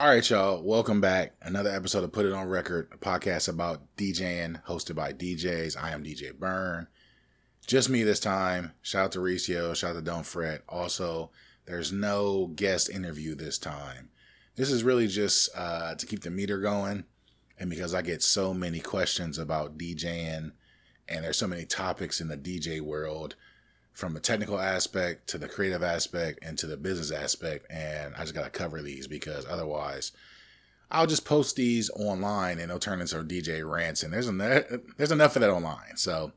All right, y'all. Welcome back. Another episode of Put It On Record, a podcast about DJing, hosted by DJs. I am DJ BERN. Just me this time. Shout out to Recio. Shout out to Don't Fret. Also, there's no guest interview this time. This is really just to keep the meter going, and because I get so many questions about DJing, and there's so many topics in the DJ world, from the technical aspect to the creative aspect and to the business aspect. And I just got to cover these because otherwise I'll just post these online and they'll turn into DJ rants. And there's enough of that online. So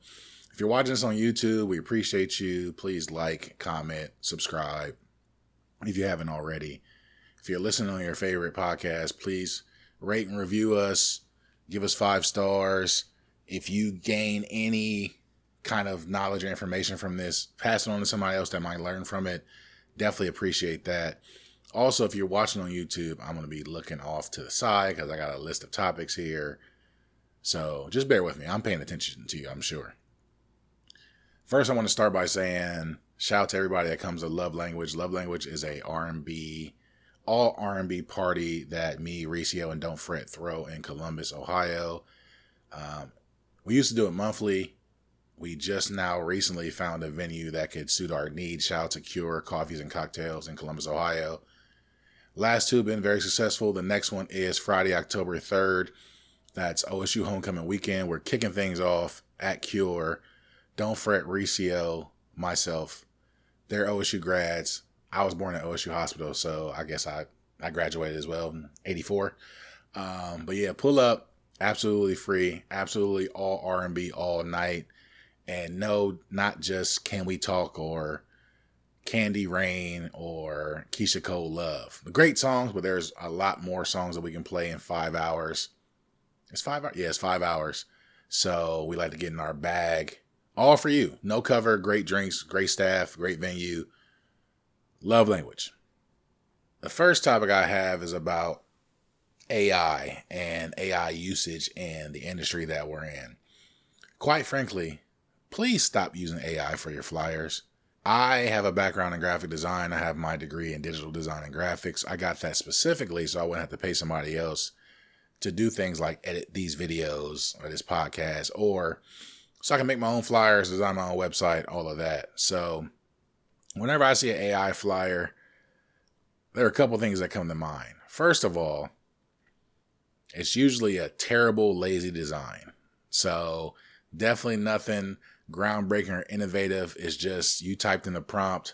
if you're watching this on YouTube, we appreciate you. Please like, comment, subscribe if you haven't already. If you're listening on your favorite podcast, please rate and review us. Give us 5 stars. If you gain any kind of knowledge or information from this, pass it on to somebody else that might learn from it. Definitely appreciate that. Also, if you're watching on YouTube, I'm going to be looking off to the side because I got a list of topics here. So just bear with me. I'm paying attention to you, I'm sure. First, I want to start by saying shout out to everybody that comes to Love Language. Love Language is a R&B, all R&B party that me, Recio, and Don't Fret throw in Columbus, Ohio. We used to do it monthly. We just now recently found a venue that could suit our needs. Shout out to Cure Coffees and Cocktails in Columbus, Ohio. Last two have been very successful. The next one is Friday, October 3rd. That's OSU Homecoming Weekend. We're kicking things off at Cure. Don't Fret, Recio, myself. They're OSU grads. I was born at OSU Hospital, so I guess I graduated as well in 84. But yeah, pull up. Absolutely free. Absolutely all R&B all night. And no, not just Can We Talk or Candy Rain or Keisha Cole Love. The great songs, but there's a lot more songs that we can play in 5 hours. It's 5 hours? Yeah, it's 5 hours. So we like to get in our bag. All for you. No cover, great drinks, great staff, great venue. Love Language. The first topic I have is about AI and AI usage in the industry that we're in. Quite frankly, please stop using AI for your flyers. I have a background in graphic design. I have my degree in digital design and graphics. I got that specifically so I wouldn't have to pay somebody else to do things like edit these videos or this podcast, or so I can make my own flyers, design my own website, all of that. So whenever I see an AI flyer, there are a couple things that come to mind. First of all, it's usually a terrible, lazy design. So definitely nothing groundbreaking or innovative. It's just you typed in the prompt,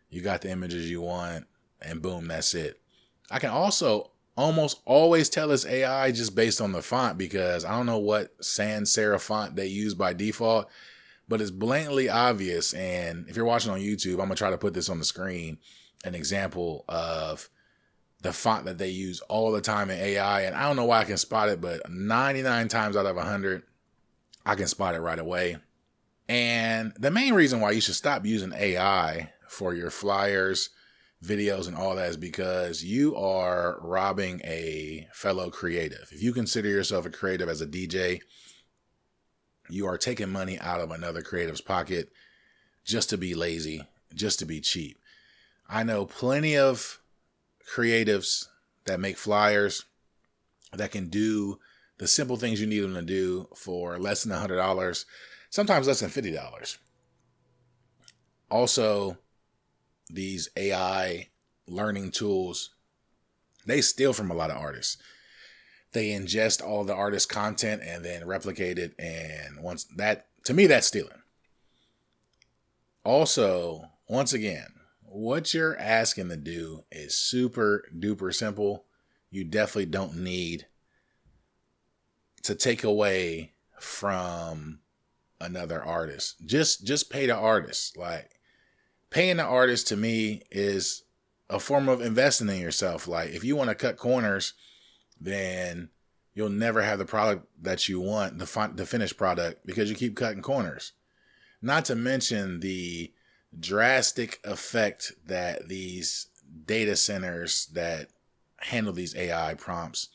you got the images you want, and boom, that's it. I can also almost always tell it's AI just based on the font, because I don't know what sans serif font they use by default, but it's blatantly obvious. And if you're watching on YouTube, I'm gonna try to put this on the screen, an example of the font that they use all the time in AI. And I don't know why I can spot it, but 99 times out of 100, I can spot it right away. And the main reason why you should stop using AI for your flyers, videos, and all that is because you are robbing a fellow creative. If you consider yourself a creative as a DJ, you are taking money out of another creative's pocket just to be lazy, just to be cheap. I know plenty of creatives that make flyers that can do the simple things you need them to do for less than $100, sometimes less than $50. Also, these AI learning tools, they steal from a lot of artists. They ingest all the artist's content and then replicate it. And once that, to me, that's stealing. Also, once again, what you're asking to do is super duper simple. You definitely don't need to take away from another artist. Just pay the artist. Like, paying the artist to me is a form of investing in yourself. Like, if you want to cut corners, then you'll never have the product that you want, the finished product, because you keep cutting corners. Not to mention the drastic effect that these data centers that handle these AI prompts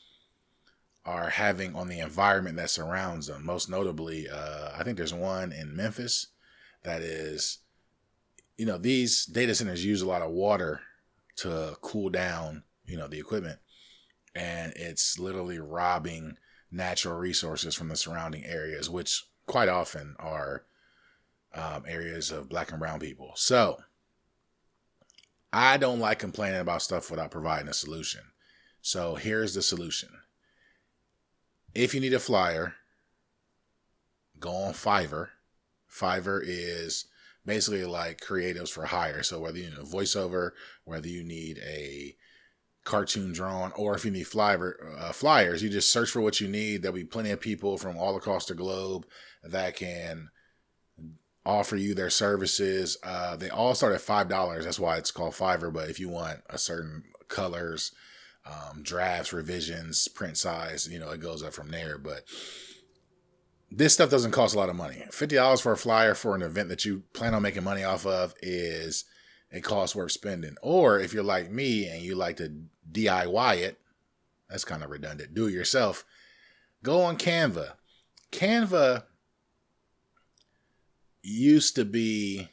are having on the environment that surrounds them. Most notably, I think there's one in Memphis that is, these data centers use a lot of water to cool down, the equipment. and it's literally robbing natural resources from the surrounding areas, which quite often are areas of black and brown people. So I don't like complaining about stuff without providing a solution. So here's the solution. If you need a flyer, go on Fiverr. Fiverr is basically like creatives for hire. So whether you need a voiceover, whether you need a cartoon drawn, or if you need flyers, you just search for what you need. There'll be plenty of people from all across the globe that can offer you their services. They all start at $5. That's why it's called Fiverr. But if you want a certain colors, drafts, revisions, print size, it goes up from there. But this stuff doesn't cost a lot of money. $50 for a flyer for an event that you plan on making money off of is a cost worth spending. Or if you're like me and you like to DIY it, that's kind of redundant, do it yourself, go on Canva. Canva used to be,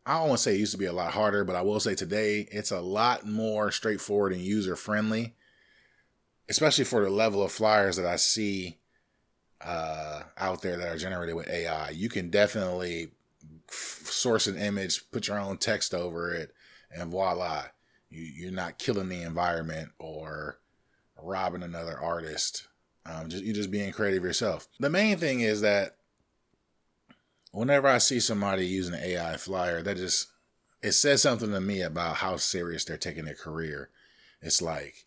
I don't want to say it used to be a lot harder, but I will say today it's a lot more straightforward and user friendly, especially for the level of flyers that I see out there that are generated with AI. You can definitely source an image, put your own text over it, and voila, you're not killing the environment or robbing another artist. You're just being creative yourself. The main thing is that whenever I see somebody using an AI flyer, it says something to me about how serious they're taking their career. It's like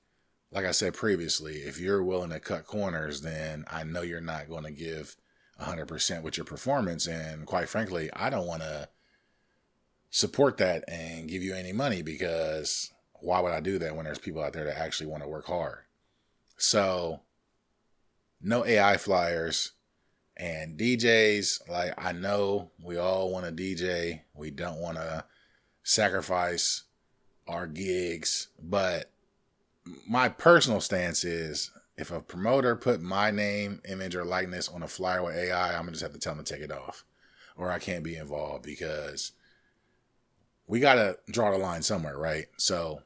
I said previously, if you're willing to cut corners, then I know you're not going to give 100% with your performance. And quite frankly, I don't want to support that and give you any money, because why would I do that when there's people out there that actually want to work hard? So no AI flyers. And DJs, like, I know we all want to DJ. We don't want to sacrifice our gigs. But my personal stance is, if a promoter put my name, image, or likeness on a flyer with AI, I'm going to just have to tell them to take it off. Or I can't be involved, because we got to draw the line somewhere, right? So,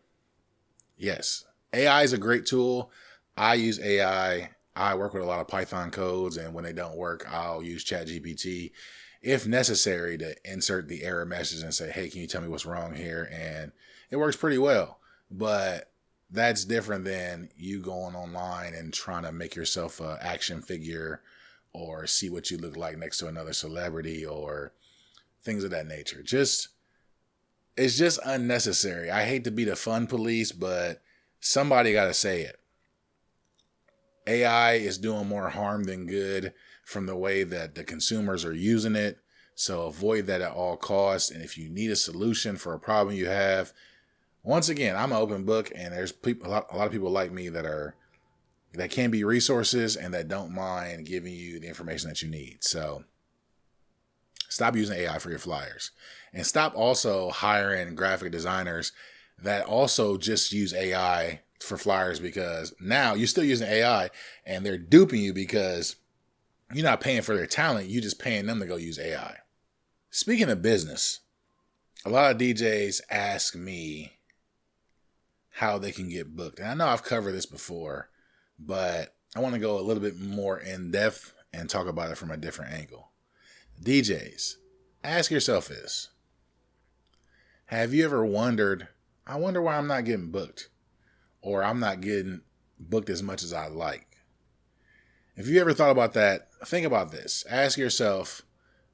yes, AI is a great tool. I use AI. I work with a lot of Python codes, and when they don't work, I'll use ChatGPT if necessary to insert the error message and say, hey, can you tell me what's wrong here? And it works pretty well. But that's different than you going online and trying to make yourself an action figure or see what you look like next to another celebrity or things of that nature. It's just unnecessary. I hate to be the fun police, but somebody got to say it. AI is doing more harm than good from the way that the consumers are using it. So avoid that at all costs. And if you need a solution for a problem you have, once again, I'm an open book, and there's a lot of people like me that can be resources and that don't mind giving you the information that you need. So stop using AI for your flyers, and stop also hiring graphic designers that also just use AI for flyers, because now you're still using AI and they're duping you because you're not paying for their talent. You're just paying them to go use AI. Speaking of business, a lot of DJs ask me how they can get booked. And I know I've covered this before, but I want to go a little bit more in depth and talk about it from a different angle. DJs, ask yourself this. Have you ever wondered, I wonder why I'm not getting booked? Or I'm not getting booked as much as I like? If you ever thought about that, think about this. Ask yourself,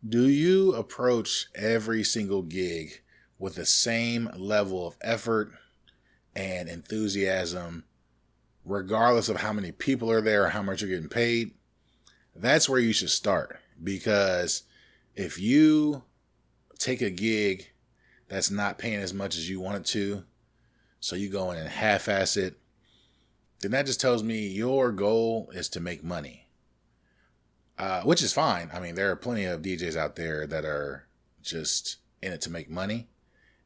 do you approach every single gig with the same level of effort and enthusiasm, regardless of how many people are there or how much you're getting paid? That's where you should start. Because if you take a gig that's not paying as much as you want it to, so you go in and half-ass it, then that just tells me your goal is to make money, which is fine. I mean, there are plenty of DJs out there that are just in it to make money,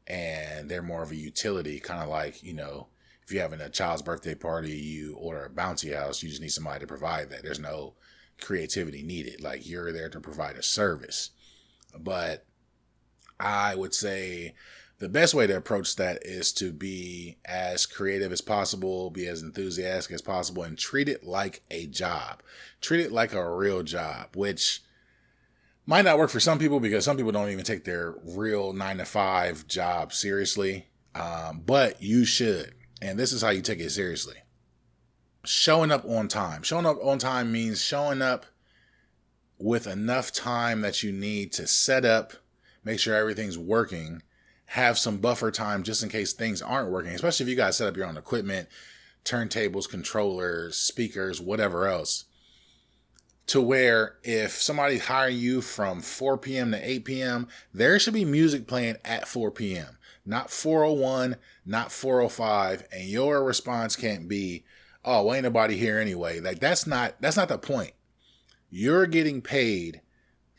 and they're more of a utility, kind of like, if you're having a child's birthday party, you order a bouncy house, you just need somebody to provide that. There's no creativity needed. Like, you're there to provide a service. But I would say The best way to approach that is to be as creative as possible, be as enthusiastic as possible, and treat it like a job. Treat it like a real job, which might not work for some people because some people don't even take their real 9 to 5 job seriously. But you should. And this is how you take it seriously. Showing up on time. Showing up on time means showing up with enough time that you need to set up, make sure everything's working, have some buffer time just in case things aren't working, especially if you guys set up your own equipment, turntables, controllers, speakers, whatever else. To where if somebody's hiring you from 4 p.m. to 8 p.m., there should be music playing at 4 p.m., not 4:01, not 4:05, and your response can't be, "Oh, well, ain't nobody here anyway." Like that's not the point. You're getting paid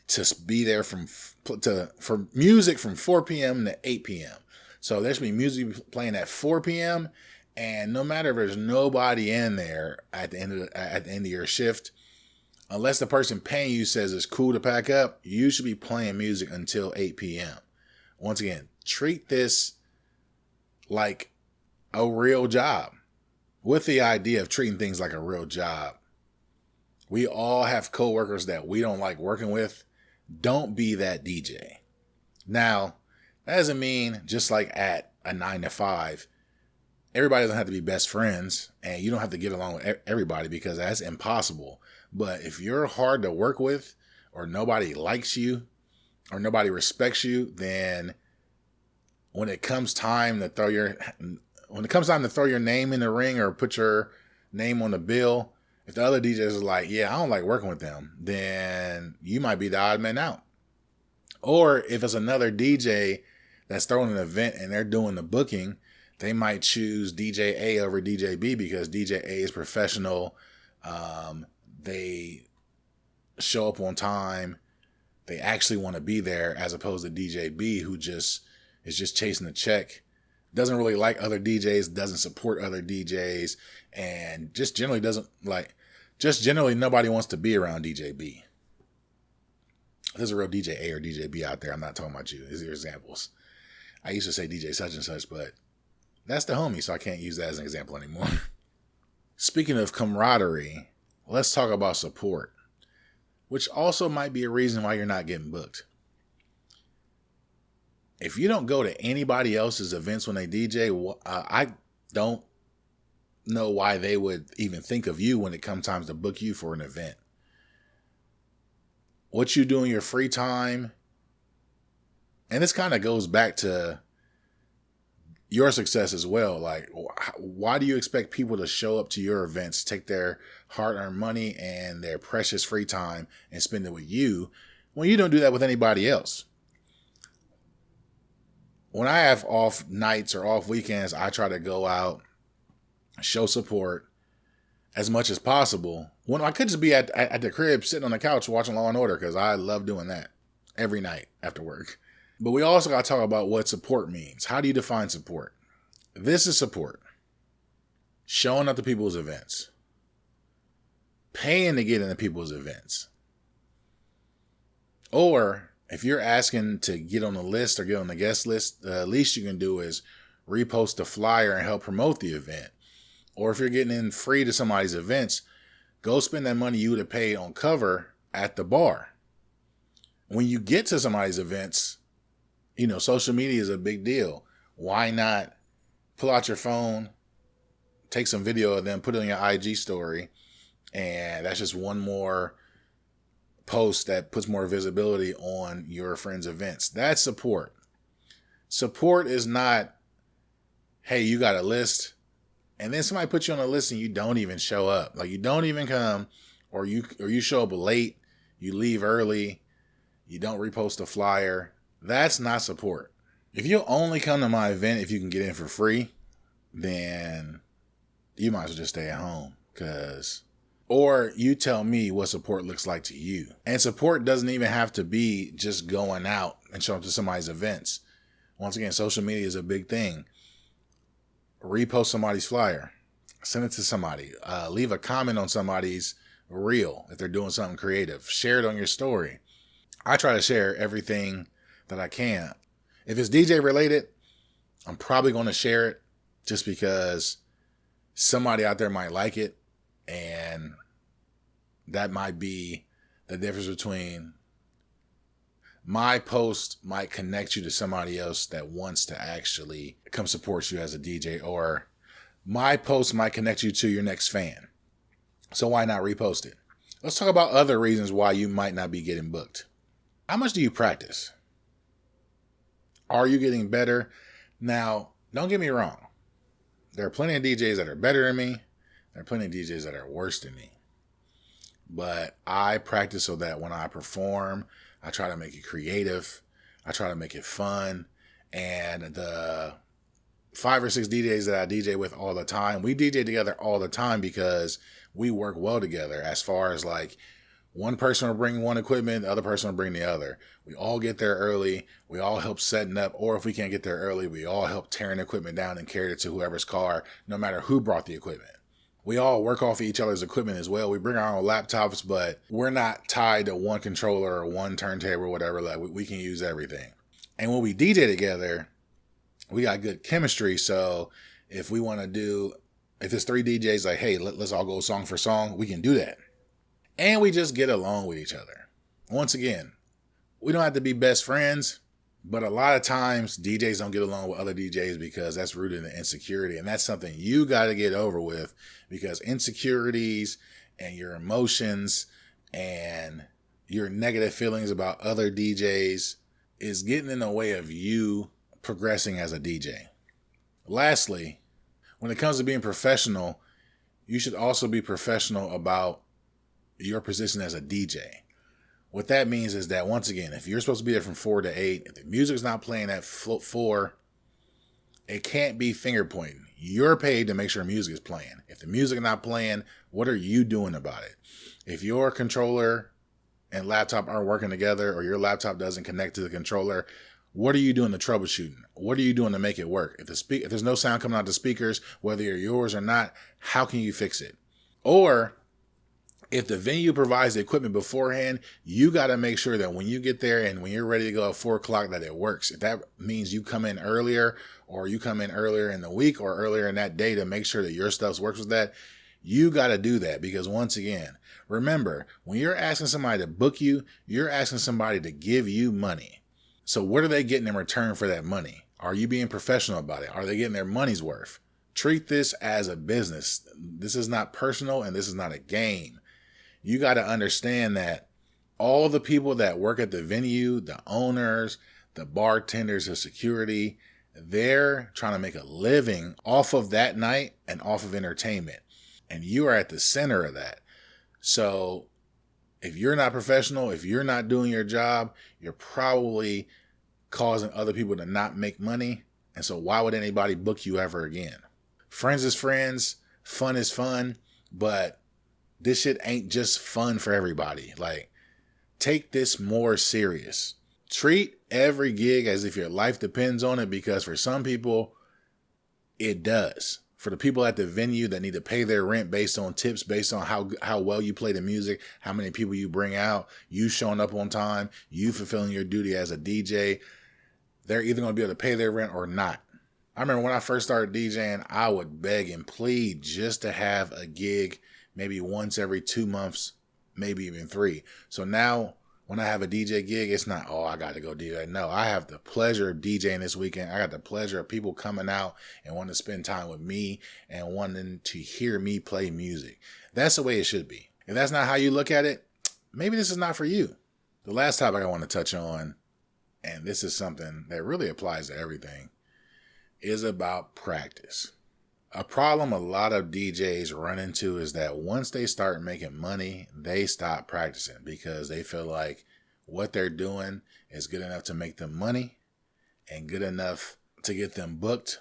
to be there for music from 4 p.m. to 8 p.m. So there should be music playing at 4 p.m. and no matter if there's nobody in there at the end of your shift, unless the person paying you says it's cool to pack up, you should be playing music until 8 p.m. Once again, treat this like a real job, with the idea of treating things like a real job. We all have coworkers that we don't like working with. Don't be that DJ. Now, that doesn't mean just like at a 9 to 5, everybody doesn't have to be best friends and you don't have to get along with everybody because that's impossible. But if you're hard to work with or nobody likes you or nobody respects you, then when it comes time to throw your name in the ring or put your name on the bill, if the other DJs are like, yeah, I don't like working with them, then you might be the odd man out. Or if it's another DJ that's throwing an event and they're doing the booking, they might choose DJ A over DJ B because DJ A is professional. They show up on time. They actually want to be there, as opposed to DJ B who is just chasing a check, doesn't really like other DJs, doesn't support other DJs, and just generally nobody wants to be around DJ B. There's a real DJ A or DJ B out there. I'm not talking about you. These are examples. I used to say DJ such and such, but that's the homie, so I can't use that as an example anymore. Speaking of camaraderie, let's talk about support, which also might be a reason why you're not getting booked. If you don't go to anybody else's events when they DJ, I don't know why they would even think of you when it comes time to book you for an event. What you do in your free time, and this kind of goes back to your success as well. Like, why do you expect people to show up to your events, take their hard-earned money and their precious free time and spend it with you when you don't do that with anybody else? When I have off nights or off weekends, I try to go out, show support as much as possible. When I could just be at the crib sitting on the couch watching Law and Order, because I love doing that every night after work. But we also got to talk about what support means. How do you define support? This is support. Showing up to people's events. Paying to get into people's events. Or if you're asking to get on the list or get on the guest list, the least you can do is repost the flyer and help promote the event. Or if you're getting in free to somebody's events, go spend that money you would have paid on cover at the bar. When you get to somebody's events, social media is a big deal. Why not pull out your phone, take some video of them, put it on your IG story, and that's just one more post that puts more visibility on your friends' events. That's support. Support is not, hey, you got a list, and then somebody puts you on a list and you don't even show up. Like, you don't even come, or you show up late, you leave early, you don't repost a flyer. That's not support. If you only come to my event if you can get in for free, then you might as well just stay at home. Or you tell me what support looks like to you. And support doesn't even have to be just going out and showing up to somebody's events. Once again, social media is a big thing. Repost somebody's flyer. Send it to somebody. Leave a comment on somebody's reel if they're doing something creative. Share it on your story. I try to share everything that I can. If it's DJ related, I'm probably going to share it just because somebody out there might like it, and that might be the difference between my post might connect you to somebody else that wants to actually come support you as a DJ, or my post might connect you to your next fan. So why not repost it? Let's talk about other reasons why you might not be getting booked. How much do you practice? Are you getting better? Now, don't get me wrong. There are plenty of DJs that are better than me. There are plenty of DJs that are worse than me. But I practice so that when I perform, I try to make it creative. I try to make it fun. And the 5 or 6 DJs that I DJ with all the time, we DJ together all the time because we work well together, as far as like one person will bring one equipment, the other person will bring the other. We all get there early. We all help setting up, or if we can't get there early, we all help tearing equipment down and carry it to whoever's car, no matter who brought the equipment. We all work off each other's equipment as well. We bring our own laptops, but we're not tied to one controller or one turntable or whatever. Like we can use everything. And when we DJ together, we got good chemistry. So if we want to do, if it's 3 DJs like, hey, let's all go song for song, we can do that. And we just get along with each other. Once again, we don't have to be best friends, but a lot of times DJs don't get along with other DJs because that's rooted in insecurity. And that's something you got to get over with, because insecurities and your emotions and your negative feelings about other DJs is getting in the way of you progressing as a DJ. Lastly, when it comes to being professional, you should also be professional about your position as a DJ. What that means is that, once again, if you're supposed to be there from 4 to 8, if the music's not playing at 4, it can't be finger pointing. You're paid to make sure music is playing. If the music is not playing, what are you doing about it? If your controller and laptop aren't working together, or your laptop doesn't connect to the controller, what are you doing to troubleshooting? What are you doing to make it work? If there's no sound coming out the speakers, whether you're yours or not, how can you fix it? Or if the venue provides the equipment beforehand, you got to make sure that when you get there and when you're ready to go at 4 o'clock, that it works. If that means you come in earlier, or you come in earlier in the week or earlier in that day to make sure that your stuff works with that, you got to do that. Because once again, remember, when you're asking somebody to book you, you're asking somebody to give you money. So what are they getting in return for that money? Are you being professional about it? Are they getting their money's worth? Treat this as a business. This is not personal, and this is not a game. You got to understand that all the people that work at the venue, the owners, the bartenders, the security, they're trying to make a living off of that night and off of entertainment. And you are at the center of that. So if you're not professional, if you're not doing your job, you're probably causing other people to not make money. And so why would anybody book you ever again? Friends is friends, fun is fun, but this shit ain't just fun for everybody. Like, take this more serious. Treat every gig as if your life depends on it, because for some people, it does. For the people at the venue that need to pay their rent based on tips, based on how well you play the music, how many people you bring out, you showing up on time, you fulfilling your duty as a DJ, they're either going to be able to pay their rent or not. I remember when I first started DJing, I would beg and plead just to have a gig maybe once every 2 months, maybe even 3. So now when I have a DJ gig, it's not, oh, I got to go DJ. No, I have the pleasure of DJing this weekend. I got the pleasure of people coming out and wanting to spend time with me and wanting to hear me play music. That's the way it should be. If that's not how you look at it, maybe this is not for you. The last topic I want to touch on, and this is something that really applies to everything, is about practice. A problem a lot of DJs run into is that once they start making money, they stop practicing because they feel like what they're doing is good enough to make them money and good enough to get them booked.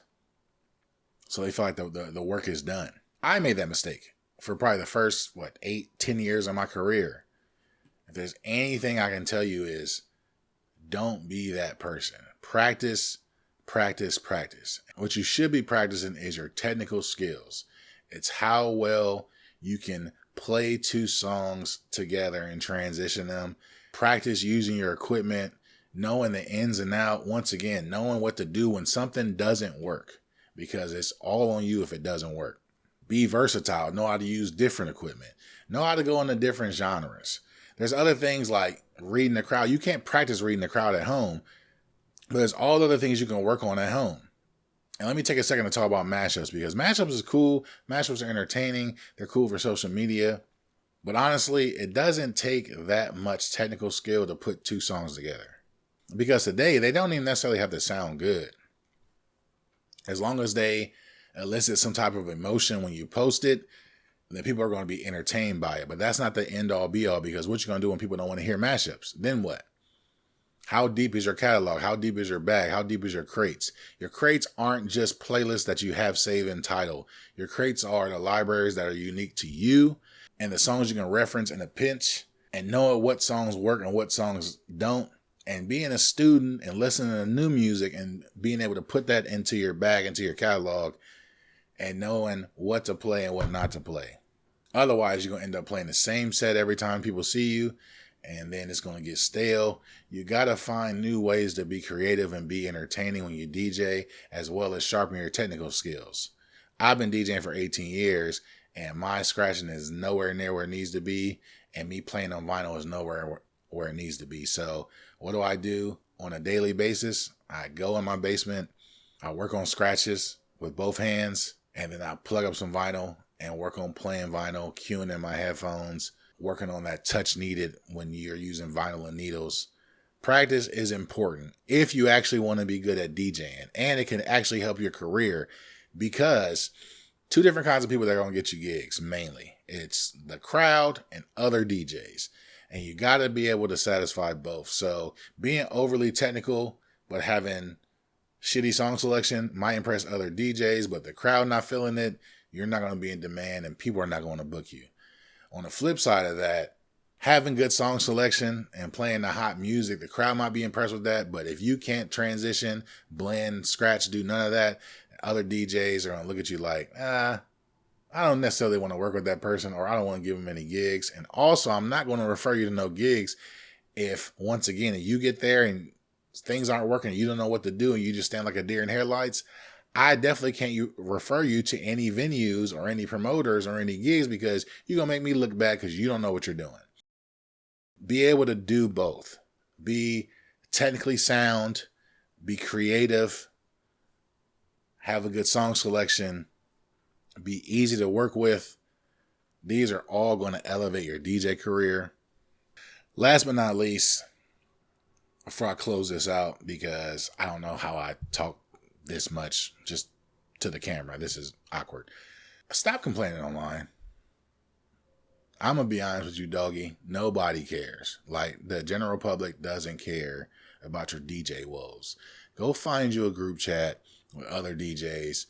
So they feel like the work is done. I made that mistake for probably the first, 8-10 years of my career. If there's anything I can tell you is, don't be that person. Practice. What you should be practicing is your technical skills. It's how well you can play 2 songs together and transition them. Practice using your equipment knowing the ins and out, once again, knowing what to do when something doesn't work, because it's all on you if it doesn't work. Be versatile, know how to use different equipment, know how to go into different genres. There's other things like reading the crowd. You can't practice reading the crowd at home, but there's all other things you can work on at home. And let me take a second to talk about mashups, because mashups is cool. Mashups are entertaining. They're cool for social media. But honestly, it doesn't take that much technical skill to put two songs together. Because today, they don't even necessarily have to sound good. As long as they elicit some type of emotion when you post it, then people are going to be entertained by it. But that's not the end all be all, because what you're going to do when people don't want to hear mashups, then what? How deep is your catalog? How deep is your bag? How deep is your crates? Your crates aren't just playlists that you have saved in title. Your crates are the libraries that are unique to you and the songs you can reference in a pinch, and know what songs work and what songs don't. And being a student and listening to new music and being able to put that into your bag, into your catalog, and knowing what to play and what not to play. Otherwise, you're going to end up playing the same set every time people see you, and then it's going to get stale. You got to find new ways to be creative and be entertaining when you DJ, as well as sharpen your technical skills. I've been DJing for 18 years, and my scratching is nowhere near where it needs to be, and me playing on vinyl is nowhere where it needs to be. So what do I do on a daily basis? I go in my basement, I work on scratches with both hands, and then I plug up some vinyl and work on playing vinyl, cueing in my headphones, working on that touch needed when you're using vinyl and needles. Practice is important if you actually want to be good at DJing, and it can actually help your career, because two different kinds of people that are going to get you gigs, mainly. It's the crowd and other DJs. And you got to be able to satisfy both. So being overly technical, but having shitty song selection might impress other DJs, but the crowd not feeling it, you're not going to be in demand and people are not going to book you. On the flip side of that, having good song selection and playing the hot music, the crowd might be impressed with that, but if you can't transition, blend, scratch, do none of that, other DJs are going to look at you like, I don't necessarily want to work with that person, or I don't want to give them any gigs. And also, I'm not going to refer you to no gigs if, once again, if you get there and things aren't working and you don't know what to do and you just stand like a deer in headlights, I definitely can't refer you to any venues or any promoters or any gigs, because you're going to make me look bad because you don't know what you're doing. Be able to do both. Be technically sound, be creative, have a good song selection, be easy to work with. These are all going to elevate your DJ career. Last but not least, before I close this out, because I don't know how I talk this much just to the camera. This is awkward. Stop complaining online. I'm going to be honest with you, doggy. Nobody cares. Like, the general public doesn't care about your DJ woes. Go find you a group chat with other DJs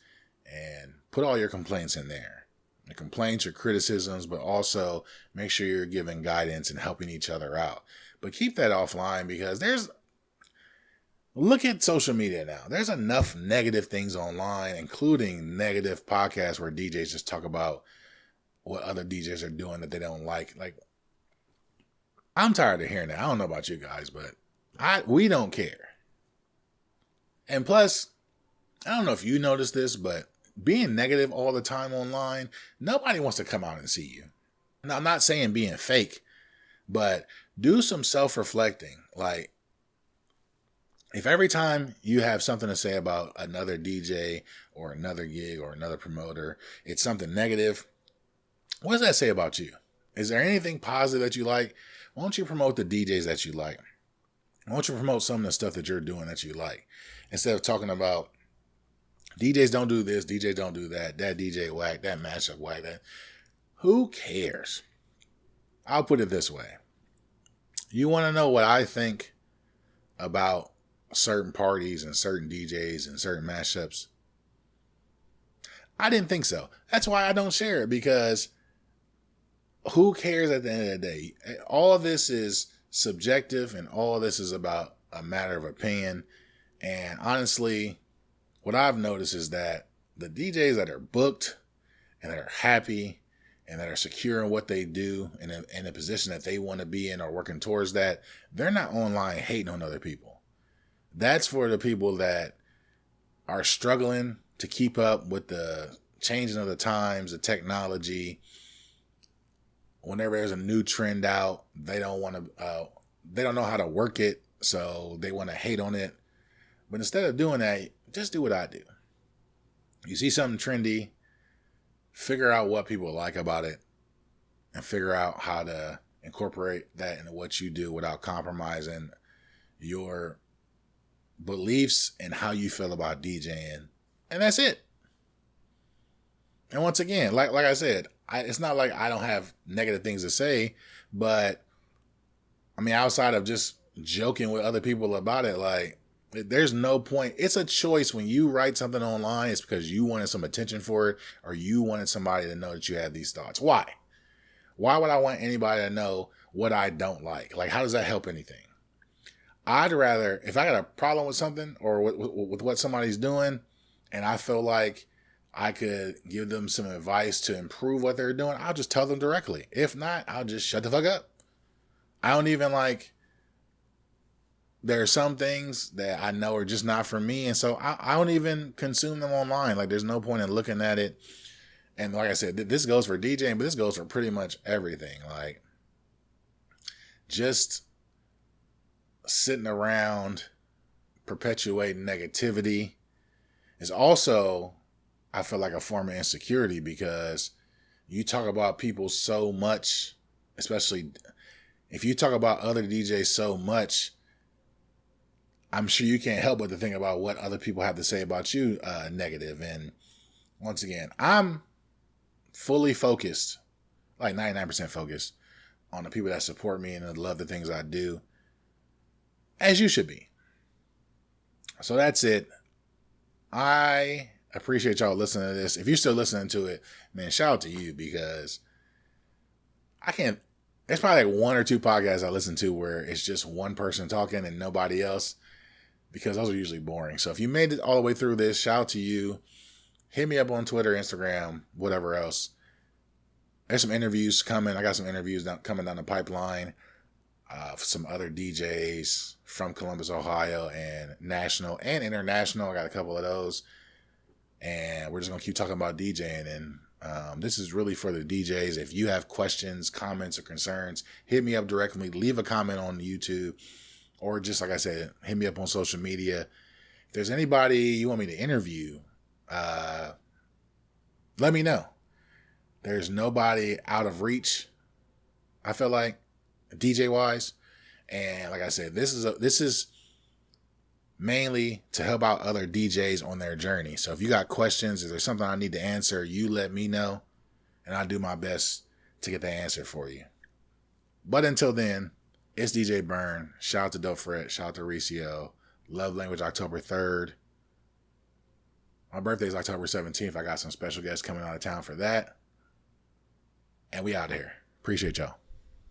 and put all your complaints in there. Your complaints, your criticisms, but also make sure you're giving guidance and helping each other out. But keep that offline, because look at social media now. There's enough negative things online, including negative podcasts where DJs just talk about what other DJs are doing that they don't like. Like, I'm tired of hearing that. I don't know about you guys, but we don't care. And plus, I don't know if you noticed this, but being negative all the time online, nobody wants to come out and see you. Now, I'm not saying being fake, but do some self-reflecting. Like, if every time you have something to say about another DJ or another gig or another promoter, it's something negative, what does that say about you? Is there anything positive that you like? Why don't you promote the DJs that you like? Why don't you promote some of the stuff that you're doing that you like? Instead of talking about DJs don't do this, DJs don't do that, that DJ whack, that matchup whack, that. Who cares? I'll put it this way. You want to know what I think about certain parties and certain DJs and certain mashups? I didn't think so. That's why I don't share it, because who cares at the end of the day? All of this is subjective, and all of this is about a matter of opinion. And honestly, what I've noticed is that the DJs that are booked and that are happy and that are secure in what they do and in a position that they want to be in or working towards that, they're not online hating on other people. That's for the people that are struggling to keep up with the changing of the times, the technology. Whenever there's a new trend out, they don't know how to work it, so they want to hate on it. But instead of doing that, just do what I do. You see something trendy, figure out what people like about it, and figure out how to incorporate that into what you do without compromising your beliefs and how you feel about DJing. And that's it. And once again, like I said, it's not like I don't have negative things to say, but I mean, outside of just joking with other people about it, like, there's no point. It's a choice when you write something online. It's because you wanted some attention for it, or you wanted somebody to know that you had these thoughts. Why? Why would I want anybody to know what I don't like? Like, how does that help anything? I'd rather, if I got a problem with something or with what somebody's doing, and I feel like I could give them some advice to improve what they're doing, I'll just tell them directly. If not, I'll just shut the fuck up. I don't even there are some things that I know are just not for me. And so I don't even consume them online. Like, there's no point in looking at it. And like I said, this goes for DJing, but this goes for pretty much everything. Like, just sitting around perpetuating negativity is also, I feel like, a form of insecurity, because you talk about people so much, especially if you talk about other DJs so much, I'm sure you can't help but to think about what other people have to say about you negative. And once again, I'm fully focused, like 99% focused, on the people that support me and that love the things I do, as you should be. So that's it. I appreciate y'all listening to this. If you're still listening to it, man, shout out to you, because there's probably like one or two podcasts I listen to where it's just one person talking and nobody else, because those are usually boring. So if you made it all the way through this, shout out to you. Hit me up on Twitter, Instagram, whatever else. There's some interviews coming. I got some interviews coming down the pipeline for some other DJs from Columbus, Ohio, and national and international. I got a couple of those. And we're just going to keep talking about DJing. And this is really for the DJs. If you have questions, comments, or concerns, hit me up directly. Leave a comment on YouTube. Or just, like I said, hit me up on social media. If there's anybody you want me to interview, let me know. There's nobody out of reach, I feel like, DJ-wise. And like I said, this is mainly to help out other DJs on their journey. So if you got questions, if there's something I need to answer, you let me know, and I'll do my best to get the answer for you. But until then, it's DJ BERN. Shout out to Dope Fred. Shout out to Ricio. Love Language October 3rd. My birthday is October 17th. I got some special guests coming out of town for that. And we out of here. Appreciate y'all.